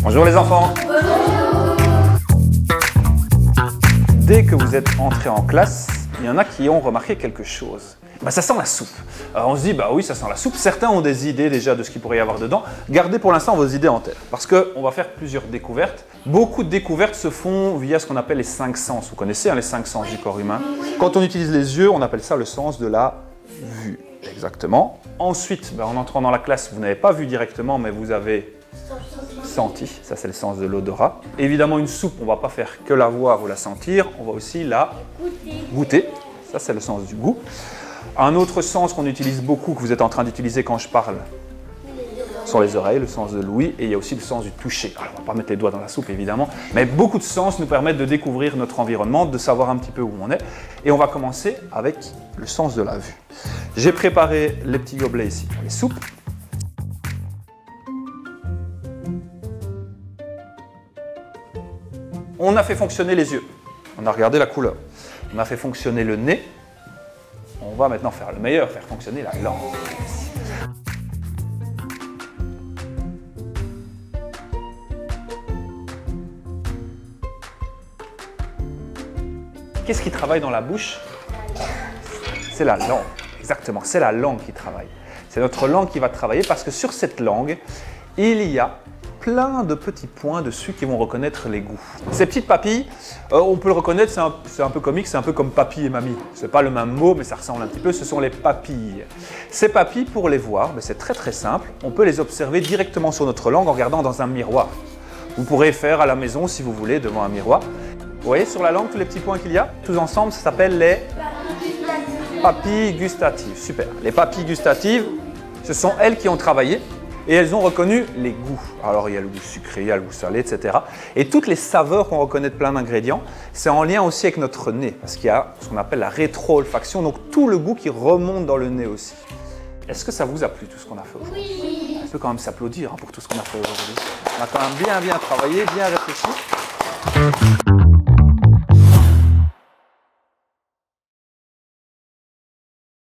Bonjour les enfants. Dès que vous êtes entrés en classe, il y en a qui ont remarqué quelque chose. Ça sent la soupe. Alors on se dit, bah oui, ça sent la soupe. Certains ont des idées déjà de ce qu'il pourrait y avoir dedans. Gardez pour l'instant vos idées en tête. Parce qu'on va faire plusieurs découvertes. Beaucoup de découvertes se font via ce qu'on appelle les 5 sens. Vous connaissez les 5 sens du corps humain. Quand on utilise les yeux, on appelle ça le sens de la vue. Exactement. Ensuite, en entrant dans la classe, vous n'avez pas vu directement, mais vous avez senti. Ça, c'est le sens de l'odorat. Évidemment, une soupe, on ne va pas faire que la voir ou la sentir. On va aussi la goûter. Ça, c'est le sens du goût. Un autre sens qu'on utilise beaucoup, que vous êtes en train d'utiliser quand je parle, sont les oreilles, le sens de l'ouïe, et il y a aussi le sens du toucher. Alors, on ne va pas mettre les doigts dans la soupe, évidemment, mais beaucoup de sens nous permettent de découvrir notre environnement, de savoir un petit peu où on est. Et on va commencer avec le sens de la vue. J'ai préparé les petits gobelets ici pour les soupes. On a fait fonctionner les yeux. On a regardé la couleur. On a fait fonctionner le nez. On va maintenant faire le meilleur, faire fonctionner la langue. Qu'est-ce qui travaille dans la bouche? C'est la langue. Exactement, c'est la langue qui travaille. C'est notre langue qui va travailler parce que sur cette langue, il y a plein de petits points dessus qui vont reconnaître les goûts. Ces petites papilles, on peut le reconnaître, c'est un peu comique, c'est un peu comme papy et mamie. C'est pas le même mot, mais ça ressemble un petit peu, ce sont les papilles. Ces papilles, pour les voir, c'est très très simple. On peut les observer directement sur notre langue en regardant dans un miroir. Vous pourrez faire à la maison, si vous voulez, devant un miroir. Vous voyez sur la langue tous les petits points qu'il y a? Tous ensemble, ça s'appelle les papilles gustatives. Super. Les papilles gustatives, ce sont elles qui ont travaillé. Et elles ont reconnu les goûts. Alors il y a le goût sucré, il y a le goût salé, etc. Et toutes les saveurs qu'on reconnaît de plein d'ingrédients, c'est en lien aussi avec notre nez. Parce qu'il y a ce qu'on appelle la rétro-olfaction, donc tout le goût qui remonte dans le nez aussi. Est-ce que ça vous a plu tout ce qu'on a fait aujourd'hui? Oui. On peut quand même s'applaudir pour tout ce qu'on a fait aujourd'hui. On a quand même bien travaillé, bien réfléchi.